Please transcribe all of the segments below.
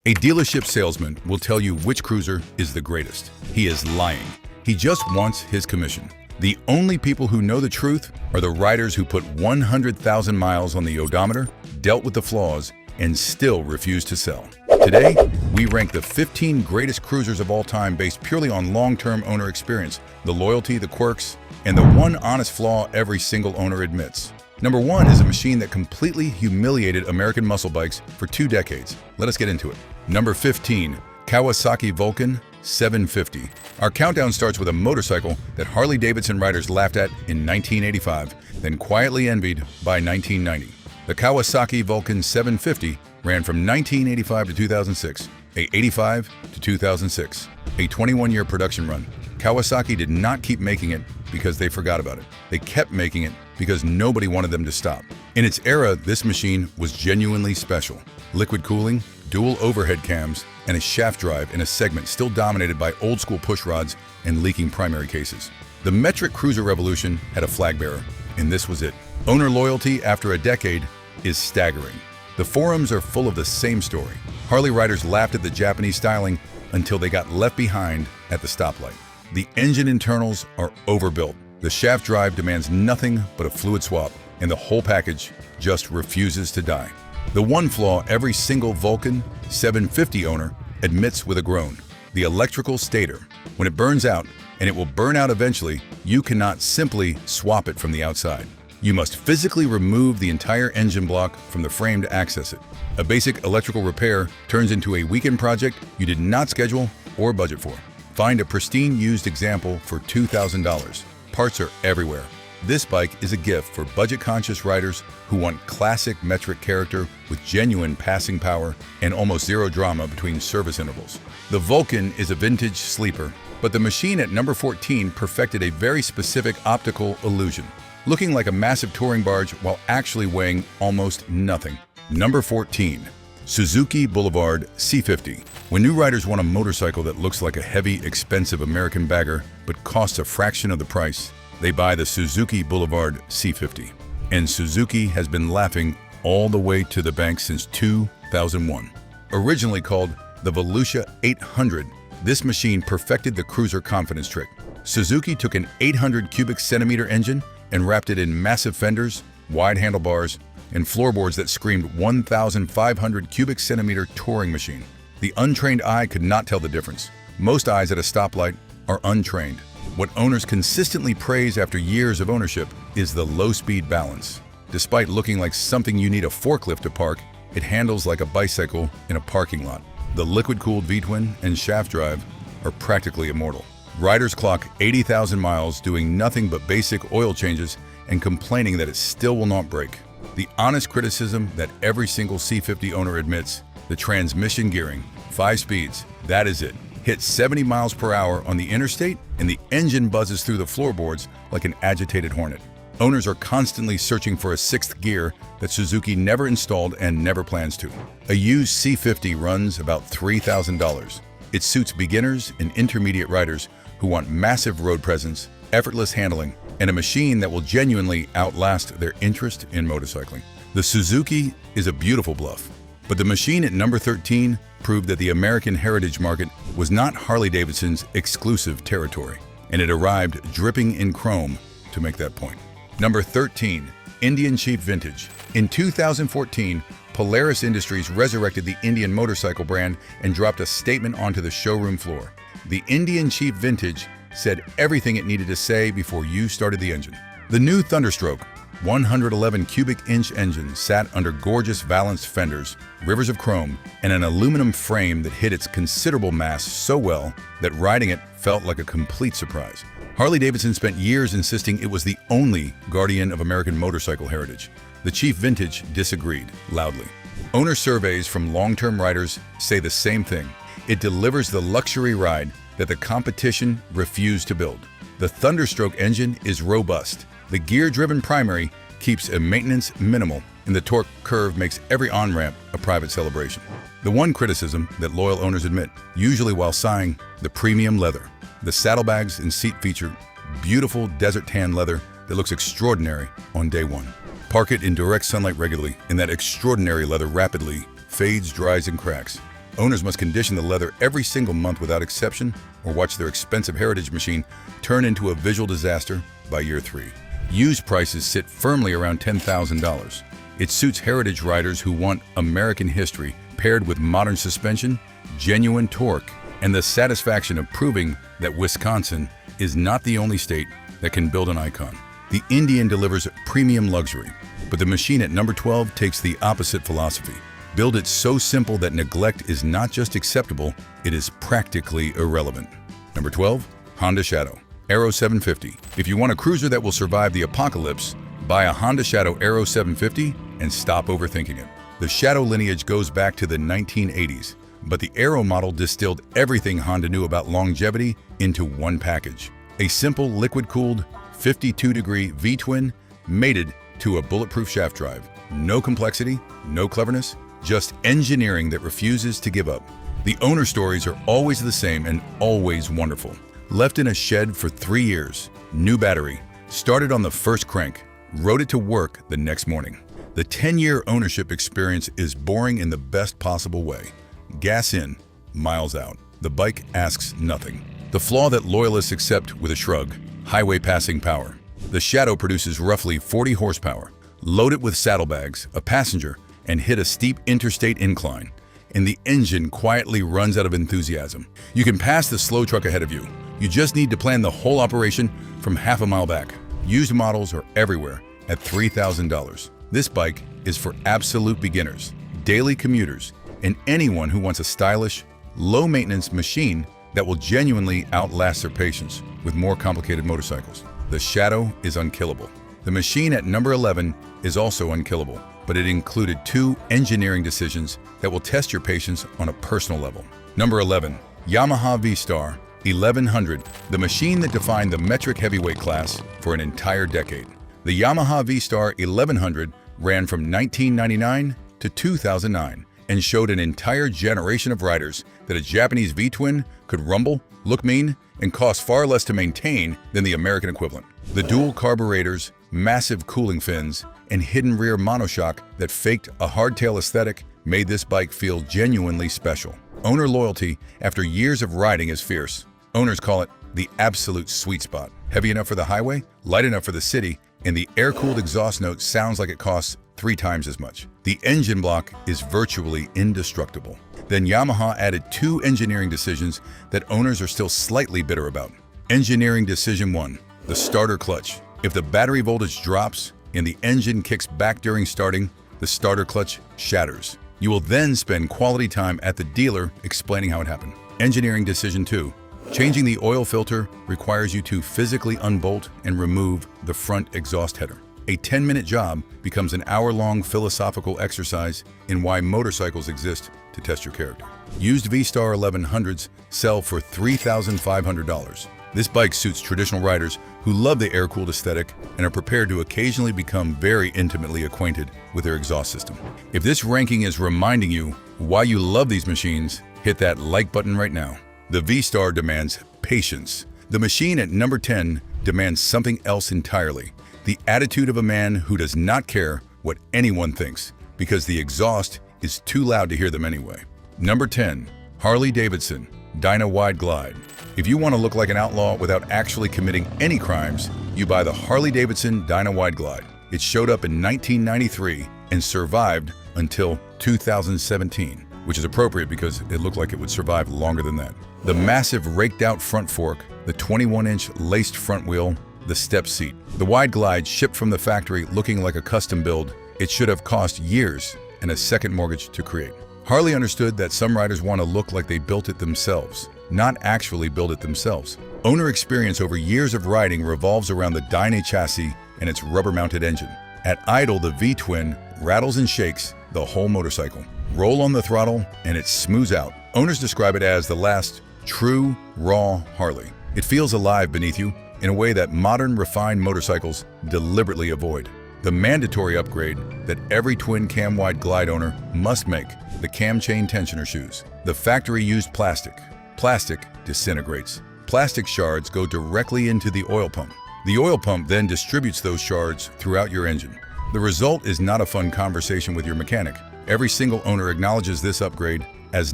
A dealership salesman will tell you which cruiser is the greatest. He is lying. He just wants his commission. The only people who know the truth are the riders who put 100,000 miles on the odometer, dealt with the flaws, and still refuse to sell. Today, we rank the 15 greatest cruisers of all time based purely on long-term owner experience, the loyalty, the quirks, and the one honest flaw every single owner admits. Number 1 is a machine that completely humiliated American muscle bikes for 2 decades. Let us get into it. Number 15, Kawasaki Vulcan 750. Our countdown starts with a motorcycle that Harley-Davidson riders laughed at in 1985, then quietly envied by 1990. The Kawasaki Vulcan 750 ran from 1985 to 2006, a 85 to 2006, a 21-year production run. Kawasaki did not keep making it because they forgot about it. They kept making it because nobody wanted them to stop. In its era, this machine was genuinely special. Liquid cooling, dual overhead cams, and a shaft drive in a segment still dominated by old-school push rods and leaking primary cases. The metric cruiser revolution had a flag bearer, and this was it. Owner loyalty after a decade is staggering. The forums are full of the same story. Harley riders laughed at the Japanese styling until they got left behind at the stoplight. The engine internals are overbuilt. The shaft drive demands nothing but a fluid swap, and the whole package just refuses to die. The one flaw every single Vulcan 750 owner admits with a groan: the electrical stator. When it burns out, and it will burn out eventually, you cannot simply swap it from the outside. You must physically remove the entire engine block from the frame to access it. A basic electrical repair turns into a weekend project you did not schedule or budget for. Find a pristine used example for $2,000. Parts are everywhere. This bike is a gift for budget-conscious riders who want classic metric character with genuine passing power and almost zero drama between service intervals. The Vulcan is a vintage sleeper, but the machine at number 14 perfected a very specific optical illusion, looking like a massive touring barge while actually weighing almost nothing. Number 14. Suzuki Boulevard C50. When new riders want a motorcycle that looks like a heavy, expensive American bagger but costs a fraction of the price, they buy the Suzuki Boulevard C50. And Suzuki has been laughing all the way to the bank since 2001. Originally called the Volusia 800, this machine perfected the cruiser confidence trick. Suzuki took an 800 cubic centimeter engine and wrapped it in massive fenders, wide handlebars, and floorboards that screamed 1,500 cubic centimeter touring machine. The untrained eye could not tell the difference. Most eyes at a stoplight are untrained. What owners consistently praise after years of ownership is the low-speed balance. Despite looking like something you need a forklift to park, it handles like a bicycle in a parking lot. The liquid-cooled V-twin and shaft drive are practically immortal. Riders clock 80,000 miles doing nothing but basic oil changes and complaining that it still will not break. The honest criticism that every single C50 owner admits: the transmission gearing, 5 speeds, that is it. Hit 70 miles per hour on the interstate and the engine buzzes through the floorboards like an agitated hornet. Owners are constantly searching for a 6th gear that Suzuki never installed and never plans to. A used C50 runs about $3,000. It suits beginners and intermediate riders who want massive road presence, effortless handling, and a machine that will genuinely outlast their interest in motorcycling. The Suzuki is a beautiful bluff, but the machine at number 13 proved that the American heritage market was not Harley-Davidson's exclusive territory, and it arrived dripping in chrome to make that point. Number 13, Indian Chief Vintage. In 2014, Polaris Industries resurrected the Indian motorcycle brand and dropped a statement onto the showroom floor. The Indian Chief Vintage said everything it needed to say before you started the engine. The new Thunderstroke 111 cubic inch engine sat under gorgeous Valance fenders, rivers of chrome, and an aluminum frame that hid its considerable mass so well that riding it felt like a complete surprise. Harley-Davidson spent years insisting it was the only guardian of American motorcycle heritage. The Chief Vintage disagreed loudly. Owner surveys from long-term riders say the same thing. It delivers the luxury ride that the competition refused to build. The Thunderstroke engine is robust. The gear-driven primary keeps a maintenance minimal, and the torque curve makes every on-ramp a private celebration. The one criticism that loyal owners admit, usually while sighing: the premium leather. The saddlebags and seat feature beautiful desert tan leather that looks extraordinary on day one. Park it in direct sunlight regularly, and that extraordinary leather rapidly fades, dries, and cracks. Owners must condition the leather every single month without exception, or watch their expensive heritage machine turn into a visual disaster by year 3. Used prices sit firmly around $10,000. It suits heritage riders who want American history paired with modern suspension, genuine torque, and the satisfaction of proving that Wisconsin is not the only state that can build an icon. The Indian delivers premium luxury, but the machine at number 12 takes the opposite philosophy. Build it so simple that neglect is not just acceptable, it is practically irrelevant. Number 12, Honda Shadow Aero 750. If you want a cruiser that will survive the apocalypse, buy a Honda Shadow Aero 750 and stop overthinking it. The Shadow lineage goes back to the 1980s, but the Aero model distilled everything Honda knew about longevity into one package. A simple liquid-cooled 52-degree V-twin mated to a bulletproof shaft drive. No complexity, no cleverness, just engineering that refuses to give up. The owner stories are always the same and always wonderful. Left in a shed for 3 years, new battery, started on the first crank, rode it to work the next morning. The 10-year ownership experience is boring in the best possible way. Gas in, miles out. The bike asks nothing. The flaw that loyalists accept with a shrug, highway passing power. The Shadow produces roughly 40 horsepower. Load it with saddlebags, a passenger, and hit a steep interstate incline, and the engine quietly runs out of enthusiasm. You can pass the slow truck ahead of you. You just need to plan the whole operation from half a mile back. Used models are everywhere at $3,000. This bike is for absolute beginners, daily commuters, and anyone who wants a stylish, low-maintenance machine that will genuinely outlast their patience with more complicated motorcycles. The Shadow is unkillable. The machine at number 11 is also unkillable, but it included 2 engineering decisions that will test your patience on a personal level. Number 11, Yamaha V-Star 1100, the machine that defined the metric heavyweight class for an entire decade. The Yamaha V-Star 1100 ran from 1999 to 2009 and showed an entire generation of riders that a Japanese V-twin could rumble, look mean, and cost far less to maintain than the American equivalent. The dual carburetors, massive cooling fins, and hidden rear monoshock that faked a hardtail aesthetic made this bike feel genuinely special. Owner loyalty after years of riding is fierce. Owners call it the absolute sweet spot. Heavy enough for the highway, light enough for the city, and the air-cooled exhaust note sounds like it costs 3 times as much. The engine block is virtually indestructible. Then Yamaha added 2 engineering decisions that owners are still slightly bitter about. Engineering Decision 1, the starter clutch. If the battery voltage drops and the engine kicks back during starting, the starter clutch shatters. You will then spend quality time at the dealer explaining how it happened. Engineering Decision 2, changing the oil filter requires you to physically unbolt and remove the front exhaust header. A 10-minute job becomes an hour-long philosophical exercise in why motorcycles exist to test your character. Used V-Star 1100s sell for $3,500. This bike suits traditional riders who love the air-cooled aesthetic and are prepared to occasionally become very intimately acquainted with their exhaust system. If this ranking is reminding you why you love these machines, hit that like button right now. The V-Star demands patience. The machine at number 10 demands something else entirely. The attitude of a man who does not care what anyone thinks, because the exhaust is too loud to hear them anyway. Number 10, Harley-Davidson Dyna Wide Glide. If you want to look like an outlaw without actually committing any crimes, you buy the Harley-Davidson Dyna Wide Glide. It showed up in 1993 and survived until 2017, which is appropriate because it looked like it would survive longer than that. The massive raked-out front fork, the 21-inch laced front wheel, the step seat. The Wide Glide shipped from the factory looking like a custom build. It should have cost years and a second mortgage to create. Harley understood that some riders want to look like they built it themselves, not actually build it themselves. Owner experience over years of riding revolves around the Dyna chassis and its rubber-mounted engine. At idle, the V-twin rattles and shakes the whole motorcycle. Roll on the throttle and it smooths out. Owners describe it as the last true, raw Harley. It feels alive beneath you in a way that modern, refined motorcycles deliberately avoid. The mandatory upgrade that every twin cam wide glide owner must make, the cam chain tensioner shoes. The factory-used plastic. Plastic disintegrates. Plastic shards go directly into the oil pump. The oil pump then distributes those shards throughout your engine. The result is not a fun conversation with your mechanic. Every single owner acknowledges this upgrade as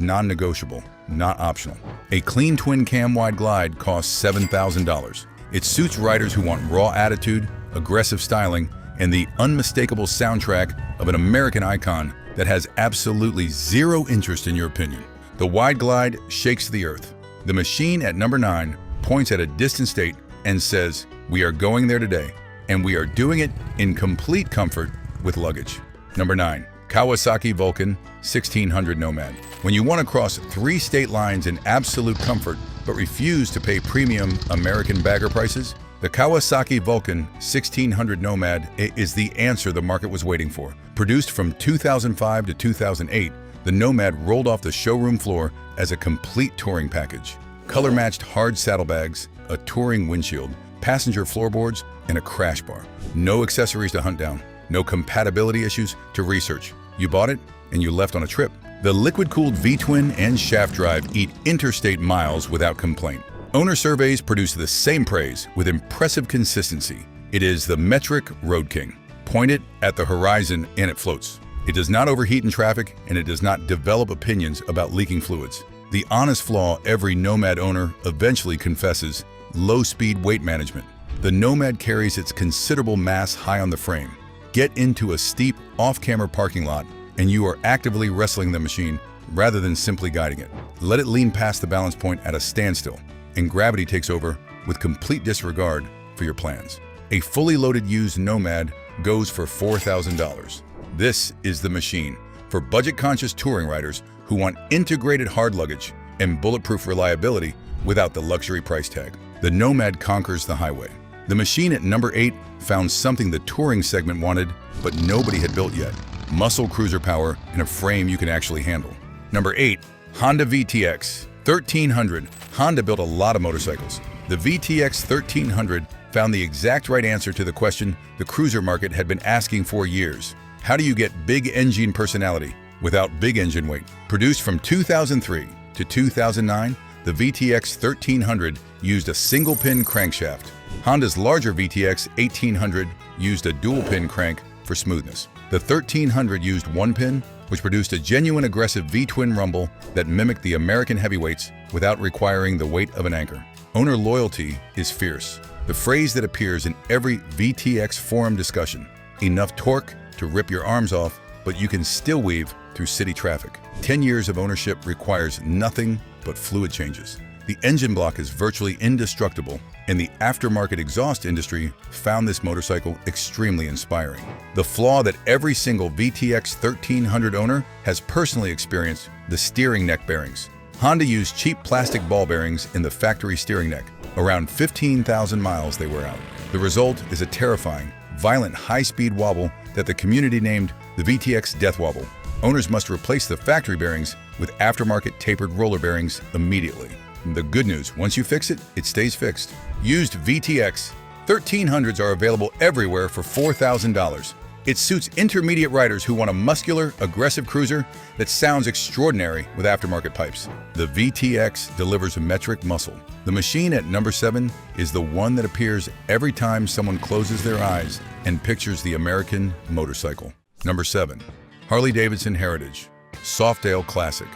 non-negotiable, not optional. A clean twin cam wide glide costs $7,000. It suits riders who want raw attitude, aggressive styling, and the unmistakable soundtrack of an American icon that has absolutely zero interest in your opinion. The wide glide shakes the earth. The machine at number 9 points at a distant state and says, "We are going there today, and we are doing it in complete comfort with luggage." Number 9. Kawasaki Vulcan 1600 Nomad. When you want to cross 3 state lines in absolute comfort but refuse to pay premium American bagger prices, the Kawasaki Vulcan 1600 Nomad is the answer the market was waiting for. Produced from 2005 to 2008, the Nomad rolled off the showroom floor as a complete touring package. Color-matched hard saddlebags, a touring windshield, passenger floorboards, and a crash bar. No accessories to hunt down, no compatibility issues to research. You bought it and you left on a trip. The liquid-cooled V-twin and shaft drive eat interstate miles without complaint. Owner surveys produce the same praise with impressive consistency. It is the metric Road King. Point it at the horizon and it floats. It does not overheat in traffic, and it does not develop opinions about leaking fluids. The honest flaw every Nomad owner eventually confesses: low-speed weight management. The Nomad carries its considerable mass high on the frame. Get into a steep, off-camera parking lot, and you are actively wrestling the machine rather than simply guiding it. Let it lean past the balance point at a standstill, and gravity takes over with complete disregard for your plans. A fully loaded used Nomad goes for $4,000. This is the machine for budget-conscious touring riders who want integrated hard luggage and bulletproof reliability without the luxury price tag. The Nomad conquers the highway. The machine at number 8 found something the touring segment wanted, but nobody had built yet: muscle cruiser power in a frame you can actually handle. Number 8, Honda VTX 1300. Honda built a lot of motorcycles. The VTX 1300 found the exact right answer to the question the cruiser market had been asking for years. How do you get big engine personality without big engine weight? Produced from 2003 to 2009, the VTX 1300 used a single-pin crankshaft. Honda's larger VTX 1800 used a dual-pin crank for smoothness. The 1300 used one pin, which produced a genuine aggressive V-twin rumble that mimicked the American heavyweights without requiring the weight of an anchor. Owner loyalty is fierce. The phrase that appears in every VTX forum discussion: enough torque to rip your arms off, but you can still weave through city traffic. 10 years of ownership requires nothing but fluid changes. The engine block is virtually indestructible, and the aftermarket exhaust industry found this motorcycle extremely inspiring. The flaw that every single VTX 1300 owner has personally experienced: the steering neck bearings. Honda used cheap plastic ball bearings in the factory steering neck. Around 15,000 miles they wear out. The result is a terrifying, violent, high-speed wobble that the community named the VTX Death Wobble. Owners must replace the factory bearings with aftermarket tapered roller bearings immediately. The good news: once you fix it, it stays fixed. Used VTX 1300s are available everywhere for $4,000. It suits intermediate riders who want a muscular, aggressive cruiser that sounds extraordinary with aftermarket pipes. The VTX delivers a metric muscle. The machine at number 7 is the one that appears every time someone closes their eyes and pictures the American motorcycle. Number 7. Harley-Davidson Heritage Softail Classic.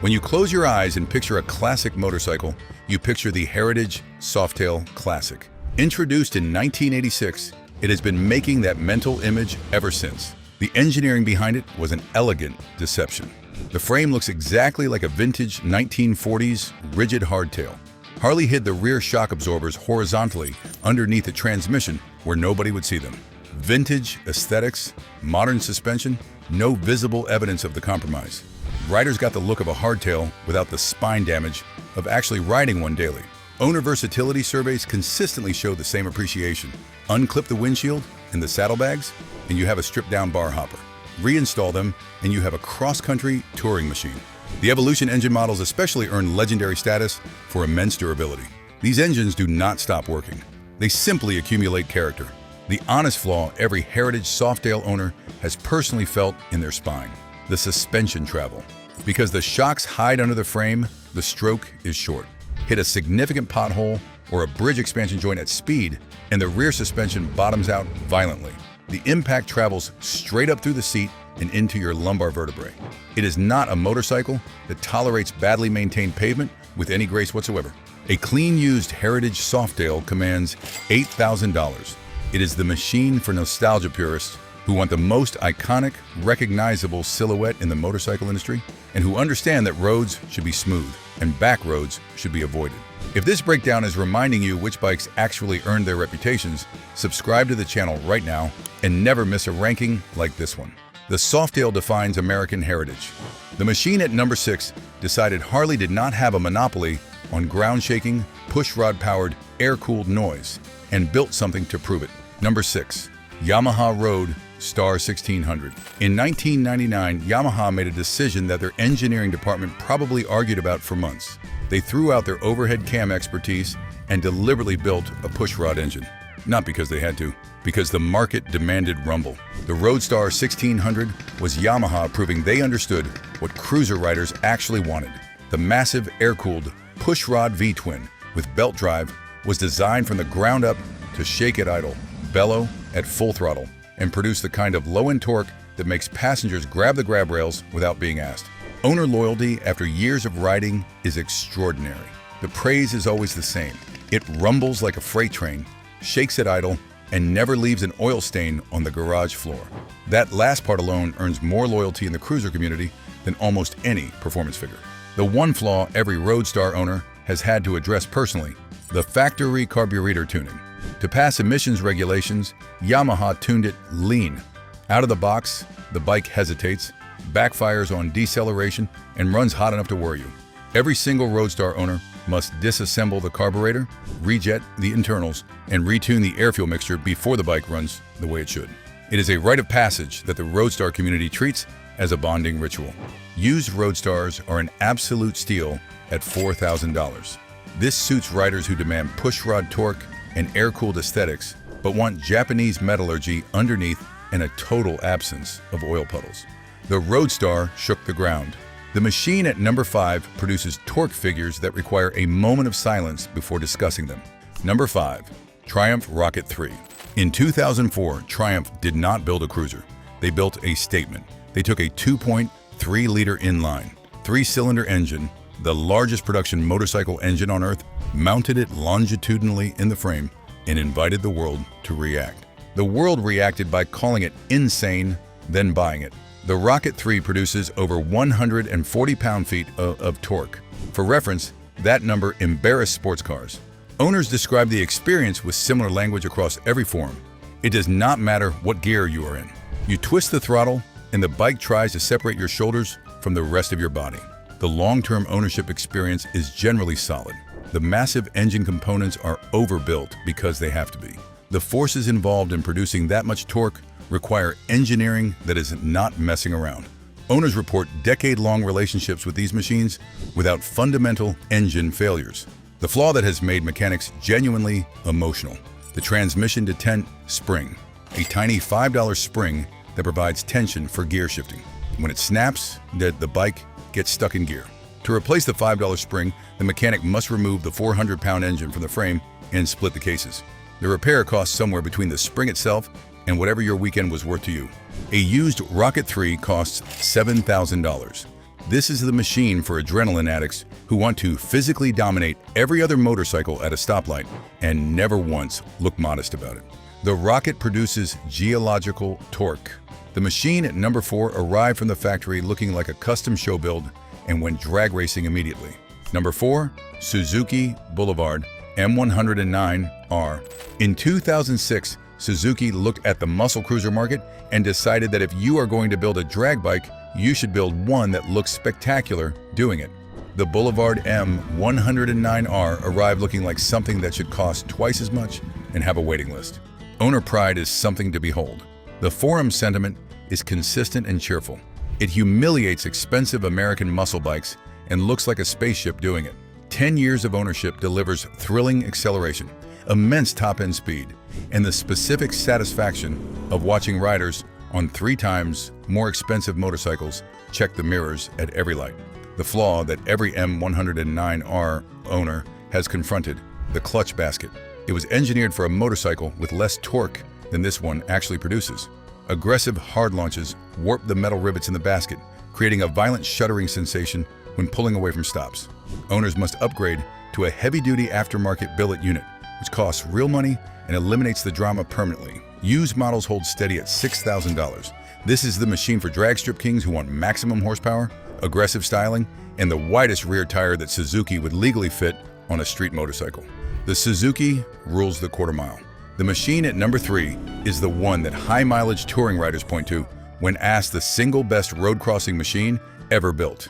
When you close your eyes and picture a classic motorcycle, you picture the Heritage Softail Classic. Introduced in 1986, it has been making that mental image ever since. The engineering behind it was an elegant deception. The frame looks exactly like a vintage 1940s rigid hardtail. Harley hid the rear shock absorbers horizontally underneath the transmission where nobody would see them. Vintage aesthetics, modern suspension, no visible evidence of the compromise. Riders got the look of a hardtail without the spine damage of actually riding one daily. Owner versatility surveys consistently show the same appreciation. Unclip the windshield and the saddlebags, and you have a stripped-down bar hopper. Reinstall them, and you have a cross-country touring machine. The Evolution engine models especially earn legendary status for immense durability. These engines do not stop working. They simply accumulate character. The honest flaw every Heritage Softail owner has personally felt in their spine: the suspension travel. Because the shocks hide under the frame, the stroke is short. Hit a significant pothole or a bridge expansion joint at speed, and the rear suspension bottoms out violently. The impact travels straight up through the seat and into your lumbar vertebrae. It is not a motorcycle that tolerates badly maintained pavement with any grace whatsoever. A clean used Heritage Softail commands $8,000. It is the machine for nostalgia purists who want the most iconic, recognizable silhouette in the motorcycle industry, and who understand that roads should be smooth and back roads should be avoided. If this breakdown is reminding you which bikes actually earned their reputations, subscribe to the channel right now and never miss a ranking like this one. The Softail defines American heritage. The machine at number 6 decided Harley did not have a monopoly on ground-shaking, pushrod-powered, air-cooled noise, and built something to prove it. Number 6. Yamaha Road Star 1600. In 1999, Yamaha made a decision that their engineering department probably argued about for months. They threw out their overhead cam expertise and deliberately built a pushrod engine. Not because they had to, because the market demanded rumble. The Roadstar 1600 was Yamaha proving they understood what cruiser riders actually wanted. The massive air-cooled pushrod V-twin with belt drive was designed from the ground up to shake at idle, bellow at full throttle, and produce the kind of low-end torque that makes passengers grab the grab rails without being asked. Owner loyalty after years of riding is extraordinary. The praise is always the same. It rumbles like a freight train, shakes at idle, and never leaves an oil stain on the garage floor. That last part alone earns more loyalty in the cruiser community than almost any performance figure. The one flaw every Roadstar owner has had to address personally: the factory carburetor tuning. To pass emissions regulations, Yamaha tuned it lean. Out of the box, the bike hesitates, backfires on deceleration, and runs hot enough to worry you. Every single Roadstar owner must disassemble the carburetor, rejet the internals, and retune the air-fuel mixture before the bike runs the way it should. It is a rite of passage that the Roadstar community treats as a bonding ritual. Used Roadstars are an absolute steal at $4,000. This suits riders who demand pushrod torque and air-cooled aesthetics, but want Japanese metallurgy underneath and a total absence of oil puddles. The Roadstar shook the ground. The machine at number 5 produces torque figures that require a moment of silence before discussing them. Number 5. Triumph Rocket 3. In 2004, Triumph did not build a cruiser. They built a statement. They took a 2.3-liter inline, 3-cylinder engine, the largest production motorcycle engine on Earth, mounted it longitudinally in the frame, and invited the world to react. The world reacted by calling it insane, then buying it. The Rocket 3 produces over 140 pound-feet of torque. For reference, that number embarrassed sports cars. Owners describe the experience with similar language across every forum. It does not matter what gear you are in. You twist the throttle, and the bike tries to separate your shoulders from the rest of your body. The long-term ownership experience is generally solid. The massive engine components are overbuilt because they have to be. The forces involved in producing that much torque require engineering that is not messing around. Owners report decade-long relationships with these machines without fundamental engine failures. The flaw that has made mechanics genuinely emotional: the transmission-detent spring, a tiny $5 spring that provides tension for gear shifting. When it snaps, the bike gets stuck in gear. To replace the $5 spring, the mechanic must remove the 400-pound engine from the frame and split the cases. The repair costs somewhere between the spring itself and whatever your weekend was worth to you. A used Rocket 3 costs $7,000. This is the machine for adrenaline addicts who want to physically dominate every other motorcycle at a stoplight and never once look modest about it. The Rocket produces geological torque. The machine at number 4 arrived from the factory looking like a custom show build and went drag racing immediately. Number 4, Suzuki Boulevard M109R. In 2006, Suzuki looked at the muscle cruiser market and decided that if you are going to build a drag bike, you should build one that looks spectacular doing it. The Boulevard M109R arrived looking like something that should cost twice as much and have a waiting list. Owner pride is something to behold. The forum sentiment is consistent and cheerful. It humiliates expensive American muscle bikes and looks like a spaceship doing it. 10 years of ownership delivers thrilling acceleration, immense top-end speed, and the specific satisfaction of watching riders on 3 times more expensive motorcycles check the mirrors at every light. The flaw that every M109R owner has confronted: the clutch basket. It was engineered for a motorcycle with less torque than this one actually produces. Aggressive hard launches warp the metal rivets in the basket, creating a violent shuddering sensation when pulling away from stops. Owners must upgrade to a heavy-duty aftermarket billet unit, which costs real money and eliminates the drama permanently. Used models hold steady at $6,000. This is the machine for drag strip kings who want maximum horsepower, aggressive styling, and the widest rear tire that Suzuki would legally fit on a street motorcycle. The Suzuki rules the quarter mile. The machine at number 3 is the one that high-mileage touring riders point to when asked the single best road crossing machine ever built.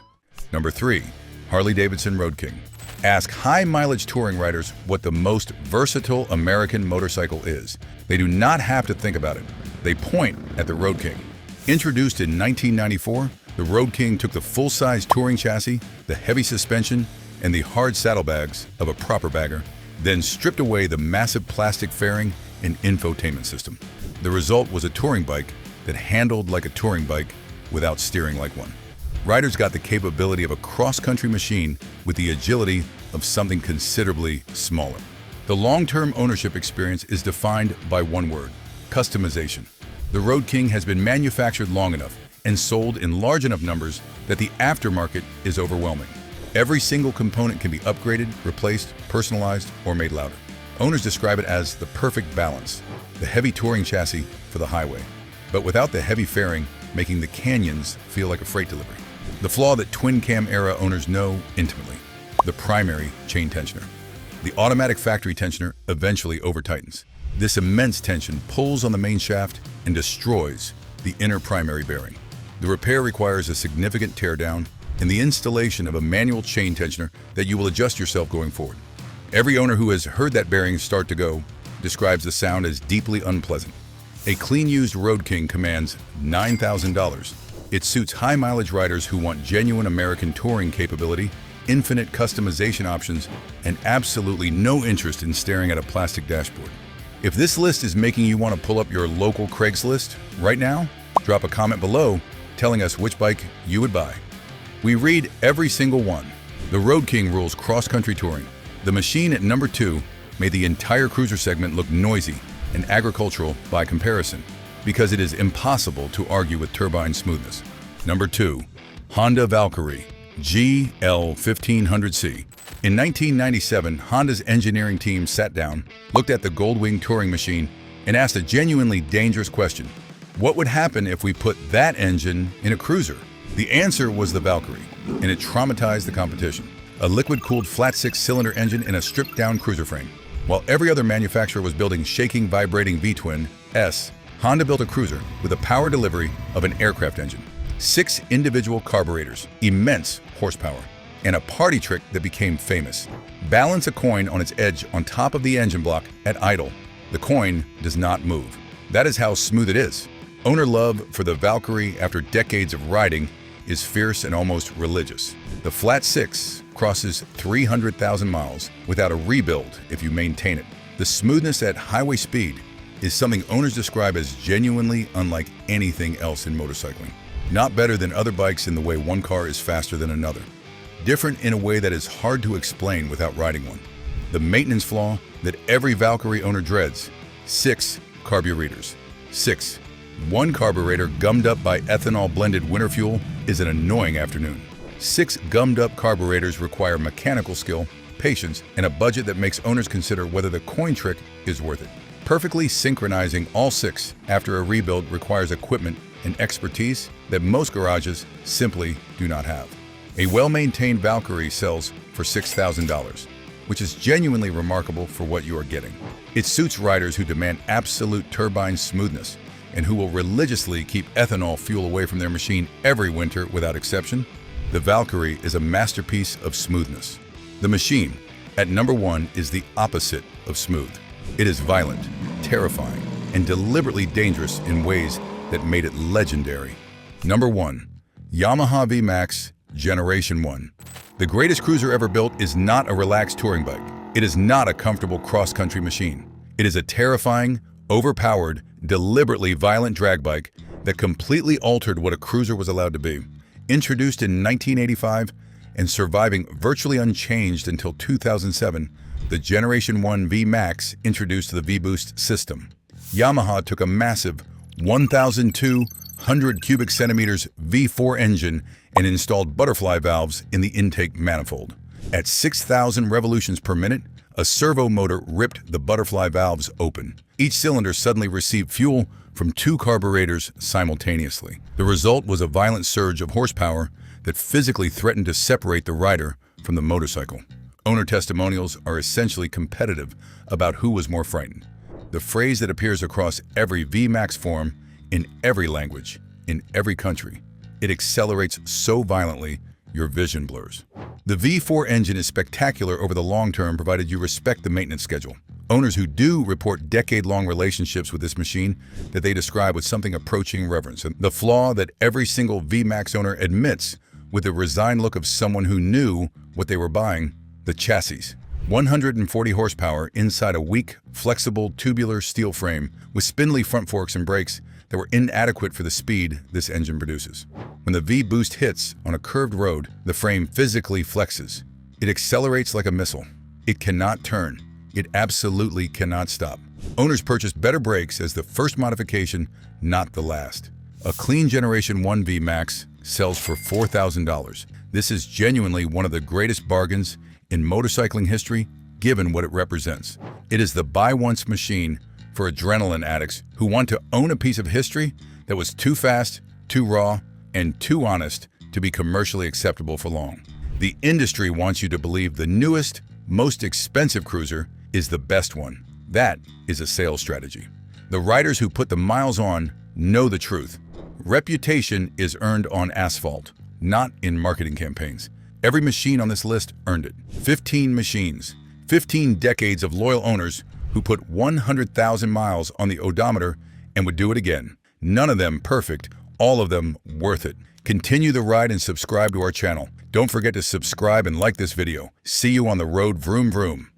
Number 3, Harley-Davidson Road King. Ask high-mileage touring riders what the most versatile American motorcycle is. They do not have to think about it. They point at the Road King. Introduced in 1994, the Road King took the full-size touring chassis, the heavy suspension, and the hard saddlebags of a proper bagger, then stripped away the massive plastic fairing and infotainment system. The result was a touring bike that handled like a touring bike without steering like one. Riders got the capability of a cross-country machine with the agility of something considerably smaller. The long-term ownership experience is defined by one word: customization. The Road King has been manufactured long enough and sold in large enough numbers that the aftermarket is overwhelming. Every single component can be upgraded, replaced, personalized, or made louder. Owners describe it as the perfect balance, the heavy touring chassis for the highway, but without the heavy fairing making the canyons feel like a freight delivery. The flaw that twin-cam era owners know intimately: the primary chain tensioner. The automatic factory tensioner eventually over-tightens. This immense tension pulls on the main shaft and destroys the inner primary bearing. The repair requires a significant teardown and the installation of a manual chain tensioner that you will adjust yourself going forward. Every owner who has heard that bearing start to go describes the sound as deeply unpleasant. A clean-used Road King commands $9,000. It suits high-mileage riders who want genuine American touring capability, infinite customization options, and absolutely no interest in staring at a plastic dashboard. If this list is making you want to pull up your local Craigslist right now, drop a comment below telling us which bike you would buy. We read every single one. The Road King rules cross-country touring. The machine at number 2 made the entire cruiser segment look noisy and agricultural by comparison, because it is impossible to argue with turbine smoothness. Number 2, Honda Valkyrie GL1500C. In 1997, Honda's engineering team sat down, looked at the Goldwing touring machine, and asked a genuinely dangerous question: what would happen if we put that engine in a cruiser? The answer was the Valkyrie, and it traumatized the competition. A liquid-cooled flat 6-cylinder engine in a stripped-down cruiser frame. While every other manufacturer was building shaking, vibrating V-twin S, Honda built a cruiser with a power delivery of an aircraft engine. 6 individual carburetors, immense horsepower, and a party trick that became famous: balance a coin on its edge on top of the engine block at idle. The coin does not move. That is how smooth it is. Owner love for the Valkyrie after decades of riding is fierce and almost religious. The Flat 6 crosses 300,000 miles without a rebuild if you maintain it. The smoothness at highway speed is something owners describe as genuinely unlike anything else in motorcycling. Not better than other bikes in the way one car is faster than another. Different in a way that is hard to explain without riding one. The maintenance flaw that every Valkyrie owner dreads: 6 carburetors. 6. One carburetor gummed up by ethanol-blended winter fuel is an annoying afternoon. 6 gummed-up carburetors require mechanical skill, patience, and a budget that makes owners consider whether the coin trick is worth it. Perfectly synchronizing all 6 after a rebuild requires equipment and expertise that most garages simply do not have. A well-maintained Valkyrie sells for $6,000, which is genuinely remarkable for what you are getting. It suits riders who demand absolute turbine smoothness and who will religiously keep ethanol fuel away from their machine every winter without exception. The Valkyrie is a masterpiece of smoothness. The machine at number 1 is the opposite of smooth. It is violent, terrifying, and deliberately dangerous in ways that made it legendary. Number 1, Yamaha V-Max Generation 1. The greatest cruiser ever built is not a relaxed touring bike. It is not a comfortable cross-country machine. It is a terrifying, overpowered, deliberately violent drag bike that completely altered what a cruiser was allowed to be. Introduced in 1985 and surviving virtually unchanged until 2007, the Generation 1 V-Max introduced the V-Boost system. Yamaha took a massive 1,200 cubic centimeters V4 engine, and installed butterfly valves in the intake manifold. At 6,000 revolutions per minute, a servo motor ripped the butterfly valves open. Each cylinder suddenly received fuel from 2 carburetors simultaneously. The result was a violent surge of horsepower that physically threatened to separate the rider from the motorcycle. Owner testimonials are essentially competitive about who was more frightened. The phrase that appears across every V-Max forum, in every language, in every country. It accelerates so violently, your vision blurs. The V4 engine is spectacular over the long term, provided you respect the maintenance schedule. Owners who do report decade-long relationships with this machine that they describe with something approaching reverence. And the flaw that every single V-Max owner admits with the resigned look of someone who knew what they were buying: the chassis. 140 horsepower inside a weak, flexible, tubular steel frame with spindly front forks and brakes that were inadequate for the speed this engine produces. When the V-boost hits on a curved road, the frame physically flexes. It accelerates like a missile. It cannot turn. It absolutely cannot stop. Owners purchase better brakes as the first modification, not the last. A clean Generation 1 V-Max sells for $4,000. This is genuinely one of the greatest bargains in motorcycling history, given what it represents. It is the buy-once machine for adrenaline addicts who want to own a piece of history that was too fast, too raw, and too honest to be commercially acceptable for long. The industry wants you to believe the newest, most expensive cruiser is the best one. That is a sales strategy. The riders who put the miles on know the truth. Reputation is earned on asphalt, not in marketing campaigns. Every machine on this list earned it. 15 machines, 15 decades of loyal owners who put 100,000 miles on the odometer and would do it again. None of them perfect, all of them worth it. Continue the ride and subscribe to our channel. Don't forget to subscribe and like this video. See you on the road, vroom vroom.